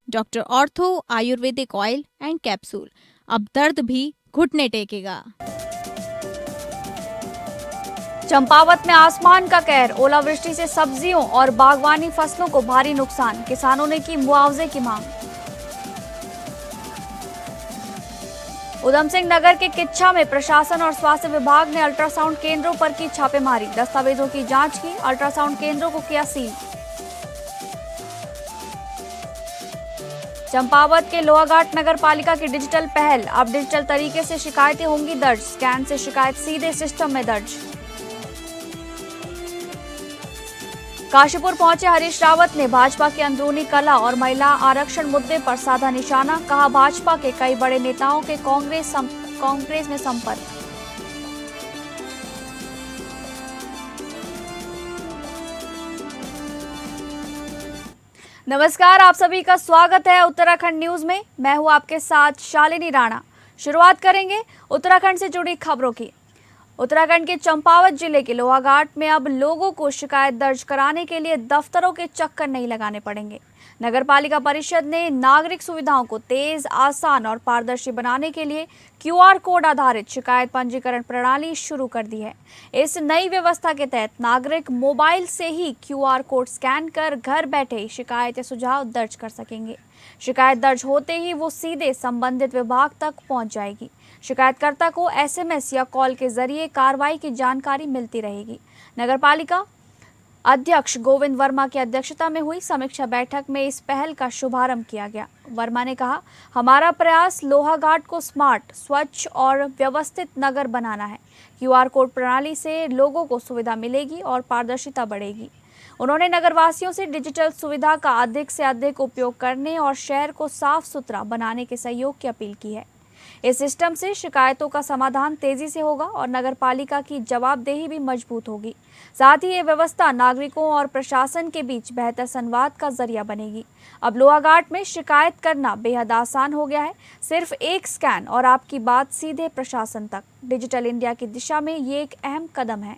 Doctor ortho Ayurvedic oil and capsule, अब दर्द भी घुटने टेकेगा। चंपावत में आसमान का कहर, ओलावृष्टि से सब्जियों और बागवानी फसलों को भारी नुकसान, किसानों ने की मुआवजे की मांग। उधम सिंह नगर के किच्छा में प्रशासन और स्वास्थ्य विभाग ने अल्ट्रासाउंड केंद्रों पर की छापेमारी, दस्तावेजों की जांच की, अल्ट्रासाउंड केंद्रों को किया सील। चंपावत के लोहाघाट नगर पालिका की डिजिटल पहल, अब डिजिटल तरीके से शिकायतें होंगी दर्ज, स्कैन से शिकायत सीधे सिस्टम में दर्ज। काशीपुर पहुंचे हरीश रावत ने भाजपा की अंदरूनी कला और महिला आरक्षण मुद्दे पर साधा निशाना, कहा भाजपा के कई बड़े नेताओं के कांग्रेस में संपर्क। नमस्कार, आप सभी का स्वागत है उत्तराखंड न्यूज में। मैं हूं आपके साथ शालिनी राणा। शुरुआत करेंगे उत्तराखंड से जुड़ी खबरों की। उत्तराखंड के चंपावत जिले के लोहाघाट में अब लोगों को शिकायत दर्ज कराने के लिए दफ्तरों के चक्कर नहीं लगाने पड़ेंगे। नगर पालिका परिषद ने नागरिक सुविधाओं को तेज, आसान और पारदर्शी बनाने के लिए क्यूआर कोड आधारित शिकायत पंजीकरण प्रणाली शुरू कर दी है। इस नई व्यवस्था के तहत नागरिक मोबाइल से ही क्यूआर कोड स्कैन कर घर बैठे ही शिकायत या सुझाव दर्ज कर सकेंगे। शिकायत दर्ज होते ही वो सीधे संबंधित विभाग तक पहुंच जाएगी। शिकायतकर्ता को एसएमएस या कॉल के जरिए कार्रवाई की जानकारी मिलती रहेगी। नगर पालिका अध्यक्ष गोविंद वर्मा की अध्यक्षता में हुई समीक्षा बैठक में इस पहल का शुभारंभ किया गया। वर्मा ने कहा, हमारा प्रयास लोहाघाट को स्मार्ट, स्वच्छ और व्यवस्थित नगर बनाना है। क्यूआर कोड प्रणाली से लोगों को सुविधा मिलेगी और पारदर्शिता बढ़ेगी। उन्होंने नगरवासियों से डिजिटल सुविधा का अधिक से अधिक उपयोग करने और शहर को साफ सुथरा बनाने के सहयोग की अपील की है। इस सिस्टम से शिकायतों का समाधान तेजी से होगा और नगर पालिका की जवाबदेही भी मजबूत होगी। साथ ही ये व्यवस्था नागरिकों और प्रशासन के बीच बेहतर संवाद का जरिया बनेगी। अब लोहाघाट में शिकायत करना बेहद आसान हो गया है। सिर्फ एक स्कैन और आपकी बात सीधे प्रशासन तक। डिजिटल इंडिया की दिशा में ये एक अहम कदम है।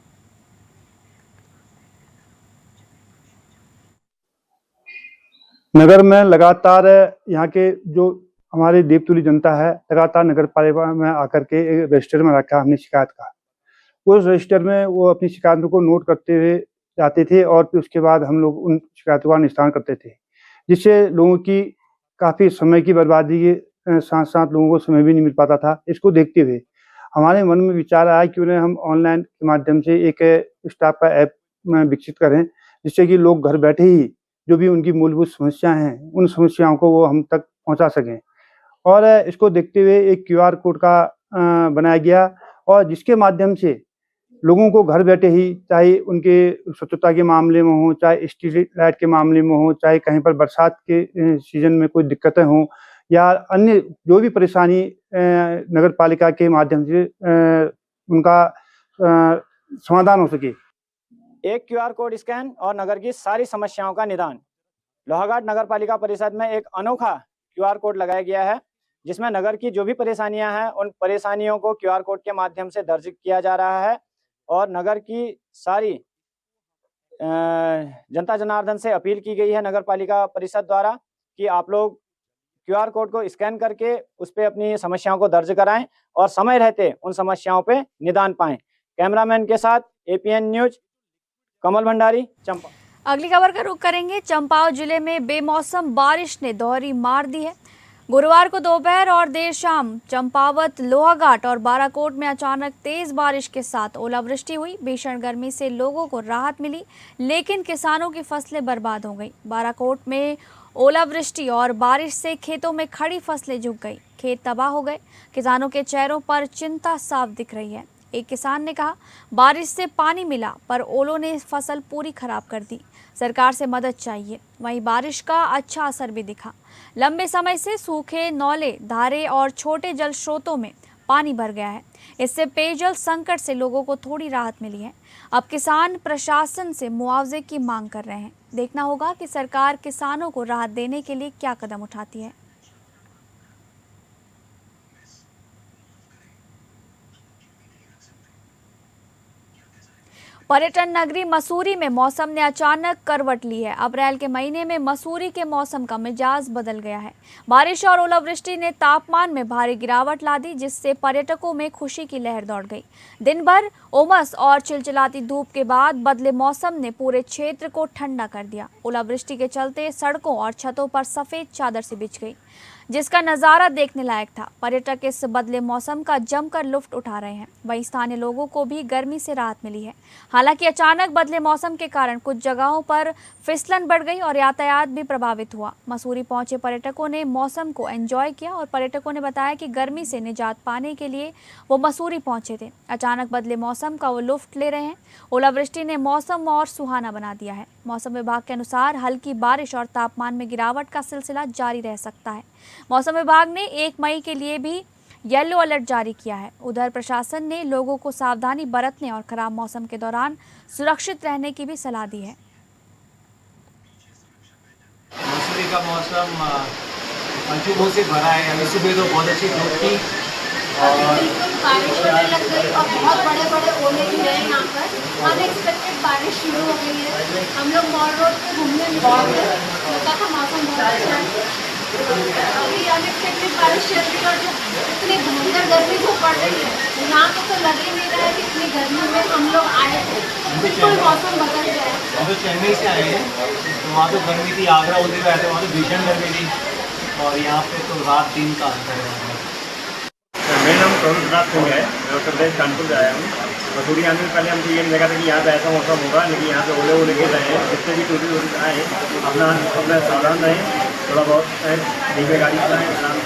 नगर में लगातार यहाँ के जो हमारी देवतुली जनता है, लगातार नगर पालिका में आकर के एक रजिस्टर में रखा हमने शिकायत का। उस रजिस्टर में वो अपनी शिकायतों को नोट करते हुए जाते थे और फिर उसके बाद हम लोग उन शिकायतों का निस्तारण करते थे, जिससे लोगों की काफ़ी समय की बर्बादी के साथ साथ लोगों को समय भी नहीं मिल पाता था। इसको देखते हुए हमारे मन में विचार आया कि उन्हें हम ऑनलाइन के माध्यम से एक स्टाफ का ऐप विकसित करें, जिससे कि लोग घर बैठे ही जो भी उनकी मूलभूत समस्याएं हैं, उन समस्याओं को वो हम तक पहुंचा सकें। और इसको देखते हुए एक क्यूआर कोड का बनाया गया और जिसके माध्यम से लोगों को घर बैठे ही, चाहे उनके स्वच्छता के मामले में हो, चाहे स्ट्रीट लाइट के मामले में हो, चाहे कहीं पर बरसात के सीजन में कोई दिक्कतें हों या अन्य जो भी परेशानी नगर पालिका के माध्यम से उनका समाधान हो सके। एक क्यूआर कोड स्कैन और नगर की सारी समस्याओं का निदान। लोहाघाट नगर पालिका परिषद में एक अनोखा क्यूआर कोड लगाया गया है, जिसमें नगर की जो भी परेशानियां हैं उन परेशानियों को क्यूआर कोड के माध्यम से दर्ज किया जा रहा है और नगर की सारी जनता जनार्दन से अपील की गई है नगर पालिका परिषद द्वारा कि आप लोग क्यूआर कोड को स्कैन करके उस पर अपनी समस्याओं को दर्ज कराएं और समय रहते उन समस्याओं पे निदान पाएं। कैमरामैन के साथ एपीएन न्यूज, कमल भंडारी, चंपा। अगली खबर का रुख करेंगे। चंपावत जिले में बेमौसम बारिश ने दोहरी मार दी है। गुरुवार को दोपहर और देर शाम चंपावत, लोहाघाट और बाराकोट में अचानक तेज बारिश के साथ ओलावृष्टि हुई। भीषण गर्मी से लोगों को राहत मिली, लेकिन किसानों की फसलें बर्बाद हो गई। बाराकोट में ओलावृष्टि और बारिश से खेतों में खड़ी फसलें झुक गई, खेत तबाह हो गए। किसानों के चेहरों पर चिंता साफ दिख रही है। एक किसान ने कहा, बारिश से पानी मिला पर ओलों ने फसल पूरी खराब कर दी, सरकार से मदद चाहिए। वहीं बारिश का अच्छा असर भी दिखा। लंबे समय से सूखे नौले, धारे और छोटे जल स्रोतों में पानी भर गया है। इससे पेयजल संकट से लोगों को थोड़ी राहत मिली है। अब किसान प्रशासन से मुआवजे की मांग कर रहे हैं। देखना होगा कि सरकार किसानों को राहत देने के लिए क्या कदम उठाती है। पर्यटन नगरी मसूरी में मौसम ने अचानक करवट ली है। अप्रैल के महीने में मसूरी के मौसम का मिजाज बदल गया है। बारिश और ओलावृष्टि ने तापमान में भारी गिरावट ला दी, जिससे पर्यटकों में खुशी की लहर दौड़ गई। दिन भर उमस और चिलचिलाती धूप के बाद बदले मौसम ने पूरे क्षेत्र को ठंडा कर दिया। ओलावृष्टि के चलते सड़कों और छतों पर सफेद चादर से बिछ गई, जिसका नज़ारा देखने लायक था। पर्यटक इस बदले मौसम का जमकर लुत्फ उठा रहे हैं। वहीं स्थानीय लोगों को भी गर्मी से राहत मिली है। हालांकि अचानक बदले मौसम के कारण कुछ जगहों पर फिसलन बढ़ गई और यातायात भी प्रभावित हुआ। मसूरी पहुंचे पर्यटकों ने मौसम को एंजॉय किया और पर्यटकों ने बताया कि गर्मी से निजात पाने के लिए वो मसूरी पहुंचे थे। अचानक बदले मौसम का वो लुत्फ ले रहे हैं। ओलावृष्टि ने मौसम और सुहाना बना दिया है। मौसम विभाग के अनुसार हल्की बारिश और तापमान में गिरावट का सिलसिला जारी रह सकता है। मौसम विभाग ने 1 मई के लिए भी येलो अलर्ट जारी किया है। उधर प्रशासन ने लोगों को सावधानी बरतने और खराब मौसम के दौरान सुरक्षित रहने की भी सलाह दी है। मसूरी का मौसम अजूबों से भरा है। अभी सुबह तो बहुत अच्छी धूप थी और बिल्कुल बारिश होने लग गई और बहुत बड़े बड़े ओले भी रहे यहाँ पर। अनएक्सपेक्टेड बारिश शुरू हो गई है। हम लोग मॉल रोड पे घूमने निकले थे, लगा था मौसम बहुत अच्छा है। अभी अनएक्सपेक्टेड बारिश चल रही है और जो इतनी भयंकर गर्मी को पड़ रही है, यहाँ पे तो लग ही नहीं रहा है कि इतनी गर्मी में हम लोग आए थे। बिल्कुल मौसम बदल गया है। हम तो चेन्नई से आए हैं, तो वहाँ तो गर्मी थी। आगरा उधर आए थे, वहाँ तो भीषण गर्मी थी और यहाँ पे तो रात दिन का अंतर है। मेरा नाम प्रवीण नाथ सिंह है। मैं उत्तर प्रदेश कानपुर से आया हूँ। मसूरी आने से पहले हमको ये नहीं लगा था कि यहाँ पे ऐसा मौसम होगा, लेकिन यहाँ पे ओले ओले गिर रहे हैं। जितने भी टूरिस्ट आए हैं अपना सावधान रहें, थोड़ा बहुत धीमे गाड़ी चलाएं।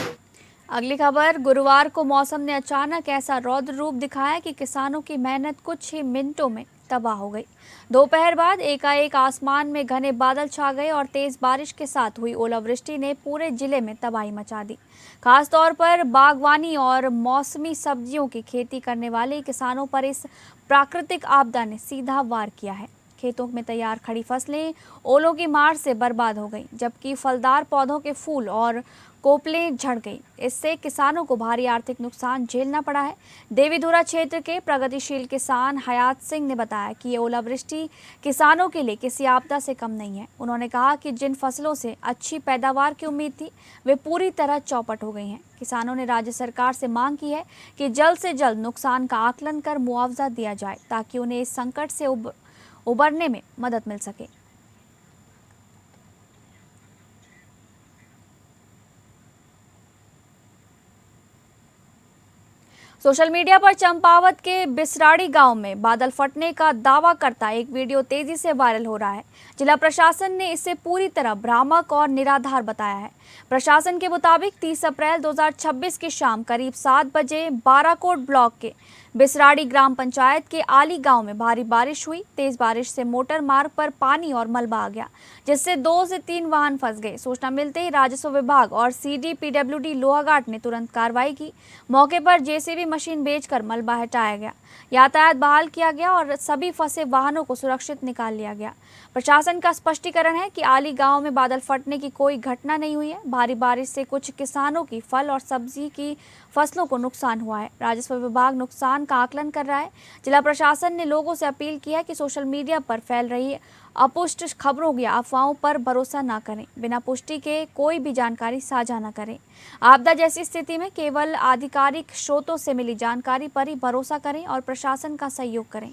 अगली खबर, गुरुवार को मौसम ने अचानक ऐसा रौद्र रूप दिखाया कि किसानों की मेहनत कुछ ही मिनटों में तबाह हो गई। दोपहर बाद एकाएक आसमान में घने बादल छा गए और तेज बारिश के साथ हुई ओलावृष्टि ने पूरे जिले में तबाही मचा दी। खासतौर पर बागवानी और मौसमी सब्जियों की खेती करने वाले किसानों पर इस प्राकृतिक आपदा ने सीधा वार किया है। खेतों में तैयार खड़ी फसलें ओलों की मार से बर्बाद हो गईं, जबकि फलदार पौधों के फूल और कोपलें झड़ गई। इससे किसानों को भारी आर्थिक नुकसान झेलना पड़ा है। देवीधुरा क्षेत्र के प्रगतिशील किसान हयात सिंह ने बताया कि ये ओलावृष्टि किसानों के लिए किसी आपदा से कम नहीं है। उन्होंने कहा कि जिन फसलों से अच्छी पैदावार की उम्मीद थी, वे पूरी तरह चौपट हो गई हैं। किसानों ने राज्य सरकार से मांग की है कि जल्द से जल्द नुकसान का आकलन कर मुआवजा दिया जाए, ताकि उन्हें इस संकट से उबरने में मदद मिल सके। सोशल मीडिया पर चंपावत के बिसराड़ी गांव में बादल फटने का दावा करता एक वीडियो तेजी से वायरल हो रहा है। जिला प्रशासन ने इसे पूरी तरह भ्रामक और निराधार बताया है। प्रशासन के मुताबिक 30 अप्रैल 2026 की शाम करीब 7 बजे बाराकोट ब्लॉक के बिसराड़ी ग्राम पंचायत के आली गांव में भारी बारिश हुई। तेज बारिश से मोटर मार्ग पर पानी और मलबा आ गया, जिससे 2 से 3 वाहन फंस गए। सूचना मिलते ही राजस्व विभाग और CDPWD लोहाघाट ने तुरंत कार्रवाई की। मौके पर JCB मशीन भेजकर मलबा हटाया गया, यातायात बहाल किया गया और सभी फंसे वाहनों को सुरक्षित निकाल लिया गया। प्रशासन का स्पष्टीकरण है कि आली गांव में बादल फटने की कोई घटना नहीं हुई है। भारी बारिश से कुछ किसानों की फल और सब्जी की फसलों को नुकसान हुआ है। राजस्व विभाग नुकसान का आकलन कर रहा है। जिला प्रशासन ने लोगों से अपील की है कि सोशल मीडिया पर फैल रही अपुष्ट खबरों या अफवाहों पर भरोसा न करें। बिना पुष्टि के कोई भी जानकारी साझा न करें। आपदा जैसी स्थिति में केवल आधिकारिक स्रोतों से मिली जानकारी पर ही भरोसा करें और प्रशासन का सहयोग करें।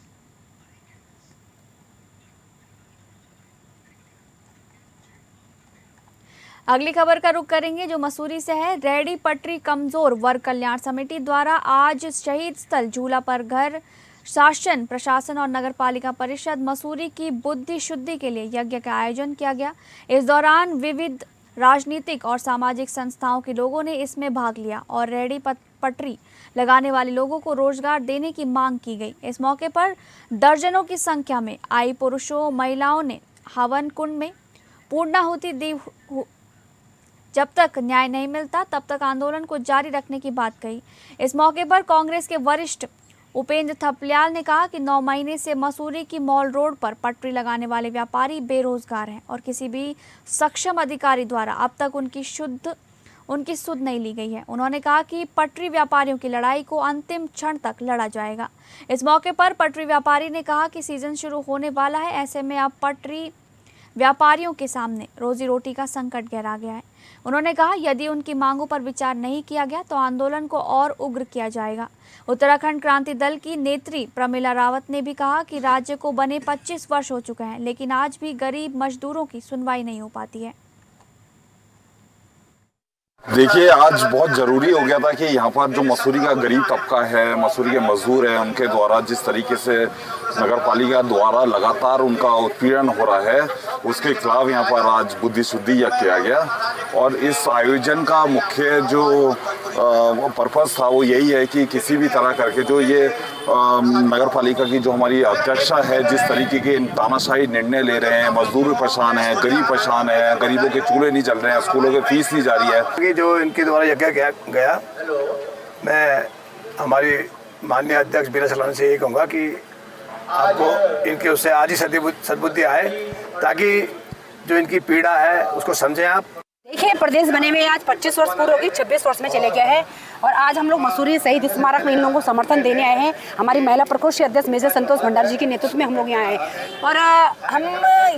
अगली खबर का रुख करेंगे जो मसूरी से है। रेहड़ी पटरी कमजोर वर्ग कल्याण समिति द्वारा आज शहीद स्थल झूला पर घर शासन, प्रशासन और नगर पालिका परिषद मसूरी की बुद्धि शुद्धि के लिए यज्ञ का आयोजन किया गया। इस दौरान विविध राजनीतिक और सामाजिक संस्थाओं के लोगों ने इसमें भाग लिया और रेहड़ी पटरी लगाने वाले लोगों को रोजगार देने की मांग की गई। इस मौके पर दर्जनों की संख्या में आई पुरुषों महिलाओं ने हवन कुंड में पूर्णाहुति दी। जब तक न्याय नहीं मिलता तब तक आंदोलन को जारी रखने की बात कही। इस मौके पर कांग्रेस के वरिष्ठ उपेंद्र थपलियाल ने कहा कि 9 महीने से मसूरी की मॉल रोड पर पटरी लगाने वाले व्यापारी बेरोजगार हैं और किसी भी सक्षम अधिकारी द्वारा अब तक उनकी सुध नहीं ली गई है। उन्होंने कहा कि पटरी व्यापारियों की लड़ाई को अंतिम क्षण तक लड़ा जाएगा। इस मौके पर पटरी व्यापारी ने कहा कि सीजन शुरू होने वाला है, ऐसे में अब पटरी व्यापारियों के सामने रोजी रोटी का संकट गहरा गया है। उन्होंने कहा यदि उनकी मांगों पर विचार नहीं किया गया तो आंदोलन को और उग्र किया जाएगा। उत्तराखंड क्रांति दल की नेत्री प्रमिला रावत ने भी कहा कि राज्य को बने 25 वर्ष हो चुके हैं, लेकिन आज भी गरीब मजदूरों की सुनवाई नहीं हो पाती है। देखिए, आज बहुत ज़रूरी हो गया था कि यहाँ पर जो मसूरी का गरीब तबका है, मसूरी के मजदूर हैं, उनके द्वारा जिस तरीके से नगर पालिका द्वारा लगातार उनका उत्पीड़न हो रहा है, उसके खिलाफ यहाँ पर आज बुद्धि शुद्धि किया गया। और इस आयोजन का मुख्य जो पर्पस था वो यही है कि किसी भी तरह करके जो ये नगर पालिका की जो हमारी अध्यक्षा है, जिस तरीके के तानाशाही निर्णय ले रहे हैं, मजदूर परेशान हैं, गरीब परेशान हैं, गरीबों के चूल्हे नहीं जल रहे हैं, स्कूलों की फीस नहीं जा रही है। जो इनके द्वारा यज्ञ किया गया, मैं हमारी माननीय अध्यक्ष बीरा सलान से यही कहूँगा कि आपको इनके उससे आज ही सद्बुद्धि आए, ताकि जो इनकी पीड़ा है उसको समझें आप। देखिए, प्रदेश बने में आज 25 वर्ष पूरे होगी, 26 वर्ष में चले गए हैं और आज हम लोग मसूरी शहीद स्मारक में इन लोगों को समर्थन देने आए हैं। हमारी महिला प्रकोष्ठ अध्यक्ष मेजर संतोष भंडारी जी के नेतृत्व में हम लोग यहाँ आए और हम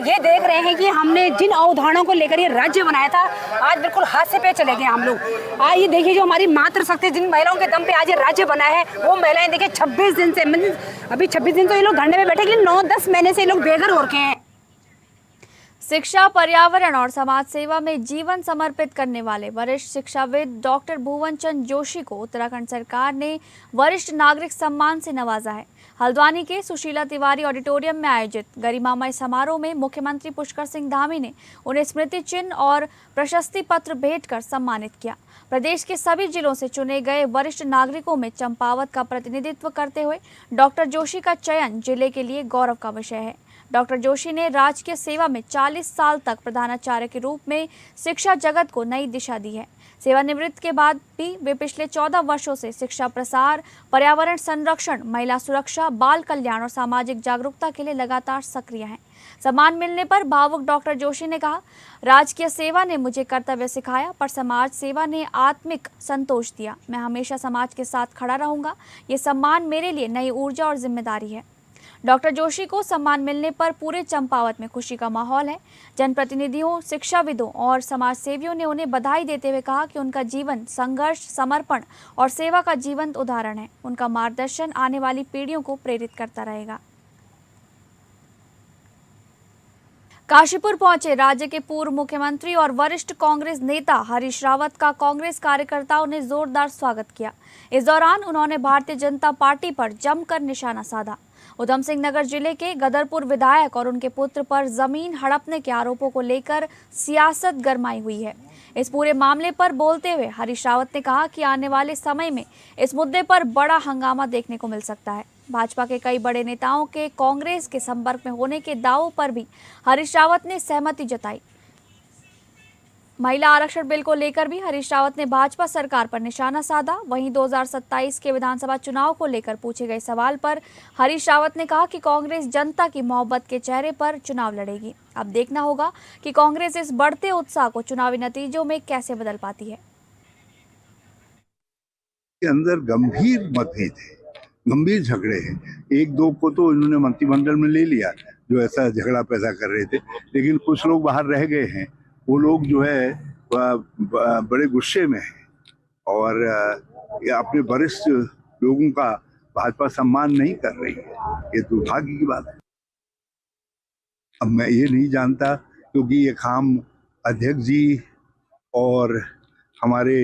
ये देख रहे हैं कि हमने जिन अवधारणाओं को लेकर ये राज्य बनाया था, आज बिल्कुल हाथ से पे चले गए हम लोग। आज ये देखिए, जो हमारी मातृशक्ति जिन महिलाओं के दम पे आज ये राज्य बना है, वो महिलाएं देखिए 26 दिन से, अभी 26 दिन तो ये लोग धरने में बैठे, लेकिन 9-10 महीने से ये लोग बेघर हो रखे हैं। शिक्षा, पर्यावरण और समाज सेवा में जीवन समर्पित करने वाले वरिष्ठ शिक्षाविद डॉक्टर भुवन चंद जोशी को उत्तराखंड सरकार ने वरिष्ठ नागरिक सम्मान से नवाजा है। हल्द्वानी के सुशीला तिवारी ऑडिटोरियम में आयोजित गरिमामय समारोह में मुख्यमंत्री पुष्कर सिंह धामी ने उन्हें स्मृति चिन्ह और प्रशस्ति पत्र भेंट कर सम्मानित किया। प्रदेश के सभी जिलों से चुने गए वरिष्ठ नागरिकों में चंपावत का प्रतिनिधित्व करते हुए डॉक्टर जोशी का चयन जिले के लिए गौरव का विषय है। डॉक्टर जोशी ने राजकीय सेवा में 40 साल तक प्रधानाचार्य के रूप में शिक्षा जगत को नई दिशा दी है। सेवानिवृत्त के बाद भी वे पिछले 14 वर्षों से शिक्षा प्रसार, पर्यावरण संरक्षण, महिला सुरक्षा, बाल कल्याण और सामाजिक जागरूकता के लिए लगातार सक्रिय हैं। सम्मान मिलने पर भावुक डॉक्टर जोशी ने कहा, राजकीय सेवा ने मुझे कर्तव्य सिखाया, पर समाज सेवा ने आत्मिक संतोष दिया। मैं हमेशा समाज के साथ खड़ा रहूंगा। ये सम्मान मेरे लिए नई ऊर्जा और जिम्मेदारी है। डॉक्टर जोशी को सम्मान मिलने पर पूरे चंपावत में खुशी का माहौल है। जनप्रतिनिधियों, शिक्षाविदों और समाज सेवियों ने उन्हें बधाई देते हुए कहा कि उनका जीवन संघर्ष, समर्पण और सेवा का जीवंत उदाहरण है। उनका मार्गदर्शन आने वाली पीढ़ियों को प्रेरित करता रहेगा। काशीपुर पहुंचे राज्य के पूर्व मुख्यमंत्री और वरिष्ठ कांग्रेस नेता हरीश रावत का कांग्रेस कार्यकर्ताओं ने जोरदार स्वागत किया। इस दौरान उन्होंने भारतीय जनता पार्टी पर जमकर निशाना साधा। उधम सिंह नगर जिले के गदरपुर विधायक और उनके पुत्र पर जमीन हड़पने के आरोपों को लेकर सियासत गरमाई हुई है। इस पूरे मामले पर बोलते हुए हरीश रावत ने कहा कि आने वाले समय में इस मुद्दे पर बड़ा हंगामा देखने को मिल सकता है। भाजपा के कई बड़े नेताओं के कांग्रेस के संपर्क में होने के दावों पर भी हरीश रावत ने सहमति जताई। महिला आरक्षण बिल को लेकर भी हरीश रावत ने भाजपा सरकार पर निशाना साधा। वहीं 2027 के विधानसभा चुनाव को लेकर पूछे गए सवाल पर हरीश रावत ने कहा कि कांग्रेस जनता की मोहब्बत के चेहरे पर चुनाव लड़ेगी। अब देखना होगा कि कांग्रेस इस बढ़ते उत्साह को चुनावी नतीजों में कैसे बदल पाती है। के अंदर गंभीर मतभेद है, गंभीर झगड़े हैं। एक दो को तो इन्होंने मंत्रिमंडल में ले लिया जो ऐसा झगड़ा पैदा कर रहे थे, लेकिन कुछ लोग बाहर रह गए हैं। वो लोग जो है बड़े गुस्से में हैं और अपने वरिष्ठ लोगों का भाजपा सम्मान नहीं कर रही है। ये दुर्भाग्य की बात है। अब मैं ये नहीं जानता, क्योंकि ये काम अध्यक्ष जी और हमारे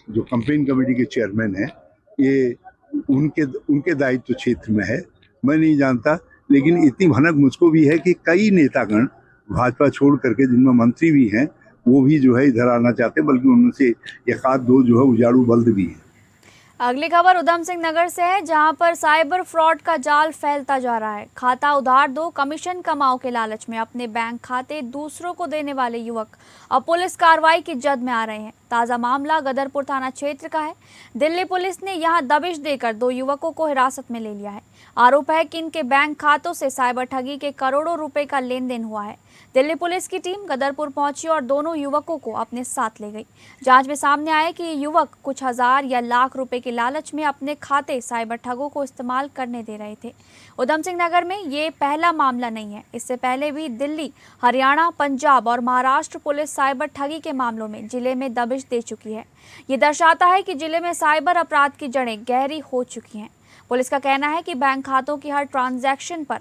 जो कैंपेन कमेटी के चेयरमैन हैं, ये उनके दायित्व क्षेत्र में है। मैं नहीं जानता, लेकिन इतनी भनक मुझको भी है कि कई नेतागण भाजपा छोड़ करके, जिनमें मंत्री भी हैं, वो भी जो है इधर आना चाहते, बल्कि उनमें से एक आध दो जो है उजाड़ू बल्द भी है। अगली खबर उधम सिंह नगर से है, जहां पर साइबर फ्रॉड का जाल फैलता जा रहा है। खाता उधार दो, कमीशन कमाओ के लालच में अपने बैंक खाते दूसरों को देने वाले युवक अब पुलिस कार्रवाई की जद में आ रहे हैं। ताज़ा मामला गदरपुर थाना क्षेत्र का है। दिल्ली पुलिस ने यहां दबिश देकर 2 युवकों को हिरासत में ले लिया है। आरोप है कि इनके बैंक खातों से साइबर ठगी के करोड़ों रुपए का लेन देन हुआ है। दिल्ली पुलिस की टीम गदरपुर पहुंची और दोनों युवकों को अपने साथ ले गई। जांच में सामने आया कि ये युवक कुछ हजार या लाख रुपए के लालच में अपने खाते साइबर ठगों को इस्तेमाल करने दे रहे थे। उधम सिंह नगर में ये पहला मामला नहीं है। इससे पहले भी दिल्ली, हरियाणा, पंजाब और महाराष्ट्र पुलिस साइबर ठगी के मामलों में जिले में दबिश दे चुकी है। ये दर्शाता है कि जिले में साइबर अपराध की जड़ें गहरी हो चुकी हैं। पुलिस का कहना है कि बैंक खातों की हर ट्रांजैक्शन पर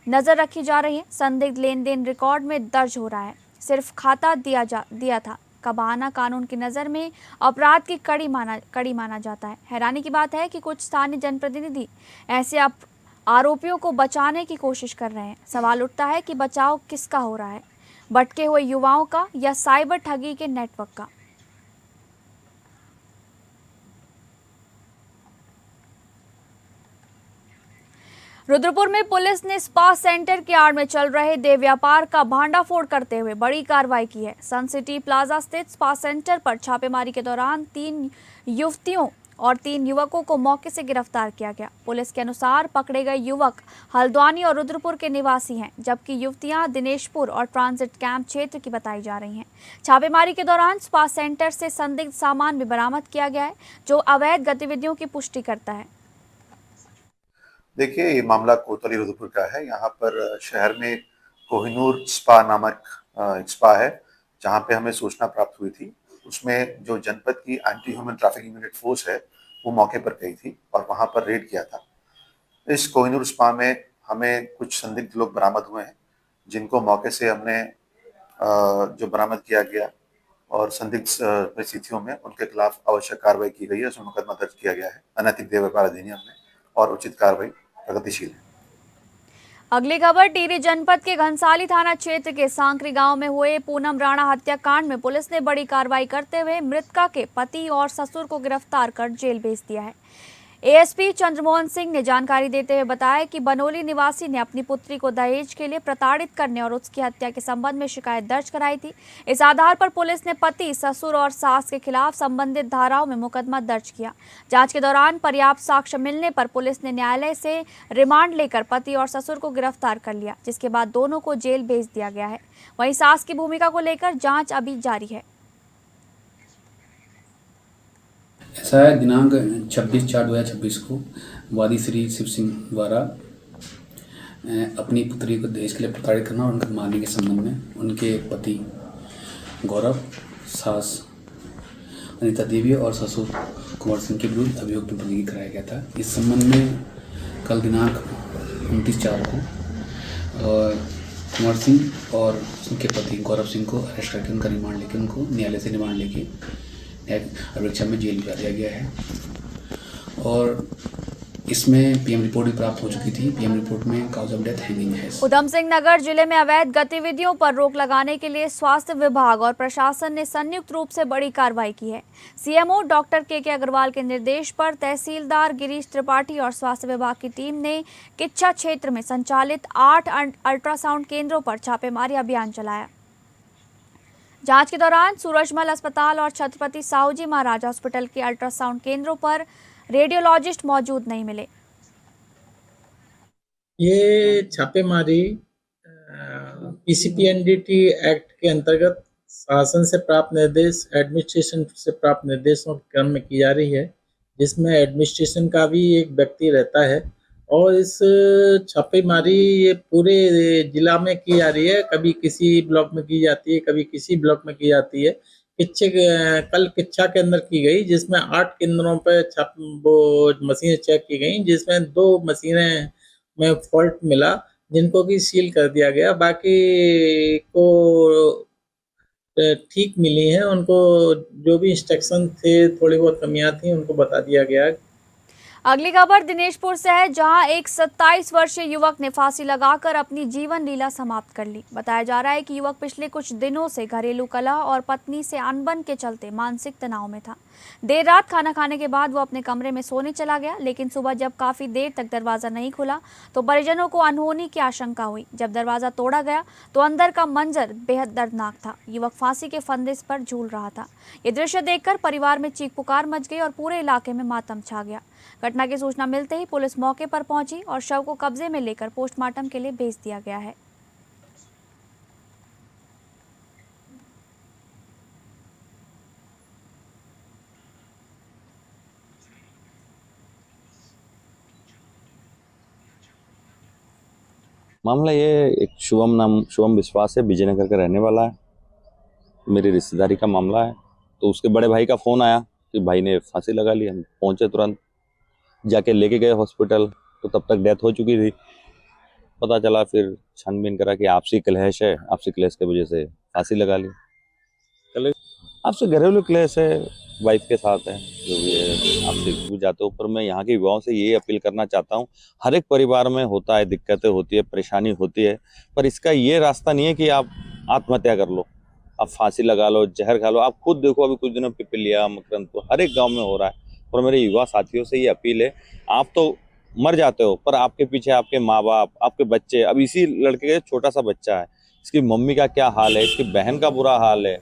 नजर रखी जा रही है। संदिग्ध लेन देन रिकॉर्ड में दर्ज हो रहा है। सिर्फ खाता दिया था का बहाना कानून की नज़र में अपराध की कड़ी माना जाता है। हैरानी की बात है कि कुछ स्थानीय जनप्रतिनिधि ऐसे आरोपियों को बचाने की कोशिश कर रहे हैं। सवाल उठता है कि बचाव किसका हो रहा है, भटके हुए युवाओं का या साइबर ठगी के नेटवर्क का। रुद्रपुर में पुलिस ने स्पा सेंटर की आड़ में चल रहे देह व्यापार का भांडाफोड़ करते हुए बड़ी कार्रवाई की है। सन सिटी प्लाजा स्थित स्पा सेंटर पर छापेमारी के दौरान 3 युवतियों और 3 युवकों को मौके से गिरफ्तार किया गया। पुलिस के अनुसार पकड़े गए युवक हल्द्वानी और रुद्रपुर के निवासी हैं, जबकि युवतियां दिनेशपुर और ट्रांजिट कैंप क्षेत्र की बताई जा रही हैं। छापेमारी के दौरान स्पा सेंटर से संदिग्ध सामान भी बरामद किया गया है, जो अवैध गतिविधियों की पुष्टि करता है। देखिए, ये मामला कोतवाली रुद्रपुर का है। यहाँ पर शहर में कोहिनूर स्पा नामक एक स्पा है, जहाँ पे हमें सूचना प्राप्त हुई थी। उसमें जो जनपद की anti human trafficking unit force है, वो मौके पर गई थी और वहाँ पर रेड किया था। इस कोहिनूर स्पा में हमें कुछ संदिग्ध लोग बरामद हुए हैं, जिनको मौके से हमने जो बरामद किया गया और संदिग्ध परिस्थितियों में उनके खिलाफ आवश्यक कार्रवाई की गई है। उसमें मुकदमा दर्ज किया गया है अनैतिक देह व्यापार अधिनियम में और उचित कार्रवाई प्रगतिशील है। अगली खबर टिहरी जनपद के घनसाली थाना क्षेत्र के सांकरी गांव में हुए पूनम राणा हत्याकांड में पुलिस ने बड़ी कार्रवाई करते हुए मृतका के पति और ससुर को गिरफ्तार कर जेल भेज दिया है। एएसपी चंद्रमोहन सिंह ने जानकारी देते हुए बताया कि बनोली निवासी ने अपनी पुत्री को दहेज के लिए प्रताड़ित करने और उसकी हत्या के संबंध में शिकायत दर्ज कराई थी। इस आधार पर पुलिस ने पति, ससुर और सास के खिलाफ संबंधित धाराओं में मुकदमा दर्ज किया। जांच के दौरान पर्याप्त साक्ष्य मिलने पर पुलिस ने न्यायालय से रिमांड लेकर पति और ससुर को गिरफ्तार कर लिया, जिसके बाद दोनों को जेल भेज दिया गया है। वहीं सास की भूमिका को लेकर जाँच अभी जारी है। ऐसा है, दिनांक 26/4/2026 को वादी श्री शिव सिंह द्वारा अपनी पुत्री को दहेज के लिए प्रताड़ित करना और उनको मारने के संबंध में उनके पति गौरव, सास अनीता देवी और ससुर कुंवर सिंह के विरुद्ध अभियोग पंजीकृत कराया गया था। इस संबंध में कल दिनांक 29/4 को कुंवर सिंह और उनके पति गौरव सिंह को अरेस्ट करके उनका रिमांड लेके उनको न्यायालय से रिमांड लेके अपेक्षा में जेल भेजा दिया गया है। और इसमें पीएम रिपोर्ट भी प्राप्त हो चुकी थी। पीएम रिपोर्ट में काउज ऑफ डेथ हैंगिंग है। उधम सिंह नगर जिले में अवैध गतिविधियों पर रोक लगाने के लिए स्वास्थ्य विभाग और प्रशासन ने संयुक्त रूप से बड़ी कार्रवाई की है। सीएमओ डॉक्टर के अग्रवाल के निर्देश पर तहसीलदार गिरीश त्रिपाठी और स्वास्थ्य विभाग की टीम ने किच्छा क्षेत्र में संचालित 8 अल्ट्रासाउंड केंद्रों पर छापेमारी अभियान चलाया। जांच के दौरान सूरजमल अस्पताल और छत्रपति साहूजी महाराज हॉस्पिटल के अल्ट्रासाउंड केंद्रों पर रेडियोलॉजिस्ट मौजूद नहीं मिले। ये छापेमारी पीसीपीएनडीटी एक्ट के अंतर्गत शासन से प्राप्त निर्देश, एडमिनिस्ट्रेशन से प्राप्त निर्देशों के क्रम में की जा रही है, जिसमें एडमिनिस्ट्रेशन का भी एक व्यक्ति रहता है। और इस छापेमारी ये पूरे जिला में की जा रही है। कभी किसी ब्लॉक में की जाती है, कभी किसी ब्लॉक में की जाती है। कल किच्छा के अंदर की गई, जिसमें 8 केंद्रों पर वो मशीनें चेक की गई, जिसमें 2 मशीनें में फॉल्ट मिला, जिनको कि सील कर दिया गया। बाकी को ठीक मिली हैं। उनको जो भी इंस्ट्रक्शन थे, थोड़ी बहुत कमियां थी, उनको बता दिया गया। अगली खबर दिनेशपुर से है, जहां एक 27 वर्षीय युवक ने फांसी लगाकर अपनी जीवन लीला समाप्त कर ली। बताया जा रहा है कि युवक पिछले कुछ दिनों से घरेलू कलह और पत्नी से अनबन के चलते मानसिक तनाव में था। देर रात खाना खाने के बाद वो अपने कमरे में सोने चला गया, लेकिन सुबह जब काफी देर तक दरवाजा नहीं खुला तो परिजनों को अनहोनी की आशंका हुई। जब दरवाजा तोड़ा गया तो अंदर का मंजर बेहद दर्दनाक था। युवक फांसी के फंदे पर झूल रहा था। ये दृश्य देखकर परिवार में चीख पुकार मच गई और पूरे इलाके में मातम छा गया। घटना की सूचना मिलते ही पुलिस मौके पर पहुंची और शव को कब्जे में लेकर पोस्टमार्टम के लिए भेज दिया गया है। मामला ये एक शुभम विश्वास है, विजयनगर का रहने वाला है। मेरी रिश्तेदारी का मामला है। तो उसके बड़े भाई का फ़ोन आया कि भाई ने फांसी लगा ली। हम पहुंचे, तुरंत जाके लेके गए हॉस्पिटल, तो तब तक डेथ हो चुकी थी। पता चला फिर छानबीन करा कि आपसी क्लेश है, आपसी क्लेश की वजह से फांसी लगा ली। आपसे घरेलू क्लेश है, वाइफ के साथ है, जो भी है आपसे जाते हो। पर मैं यहाँ के युवाओं से ये अपील करना चाहता हूँ, हर एक परिवार में होता है, दिक्कतें होती है, परेशानी होती है, पर इसका ये रास्ता नहीं है कि आप आत्महत्या कर लो, आप फांसी लगा लो, जहर खा लो। आप खुद देखो, अभी कुछ दिनों पिपलिया, मकरंदपुर, हर एक गांव में हो रहा है। और मेरे युवा साथियों से ये अपील है, आप तो मर जाते हो, पर आपके पीछे आपके माँ बाप, आपके बच्चे। अब इसी लड़के का छोटा सा बच्चा है, इसकी मम्मी का क्या हाल है, इसकी बहन का बुरा हाल है।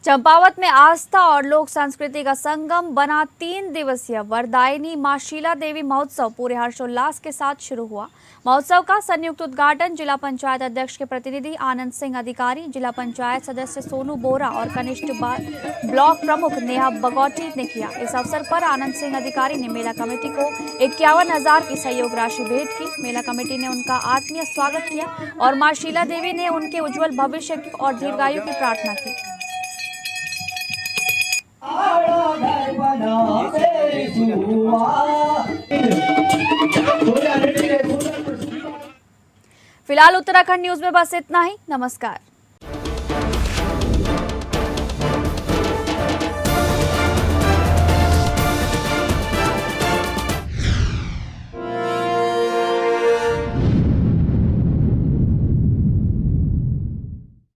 चंपावत में आस्था और लोक संस्कृति का संगम बना 3 दिवसीय वरदायिनी मां शीला देवी महोत्सव पूरे हर्षोल्लास के साथ शुरू हुआ। महोत्सव का संयुक्त उद्घाटन जिला पंचायत अध्यक्ष के प्रतिनिधि आनंद सिंह अधिकारी, जिला पंचायत सदस्य सोनू बोरा और कनिष्ठ ब्लॉक प्रमुख नेहा बगौटी ने किया। इस अवसर पर आनंद सिंह अधिकारी ने मेला कमेटी को 51,000 की सहयोग राशि भेंट की। मेला कमेटी ने उनका आत्मीय स्वागत किया और मां शीला देवी ने उनके उज्जवल भविष्य और दीर्घायु की प्रार्थना की। फिलहाल उत्तराखंड न्यूज में बस इतना ही। नमस्कार।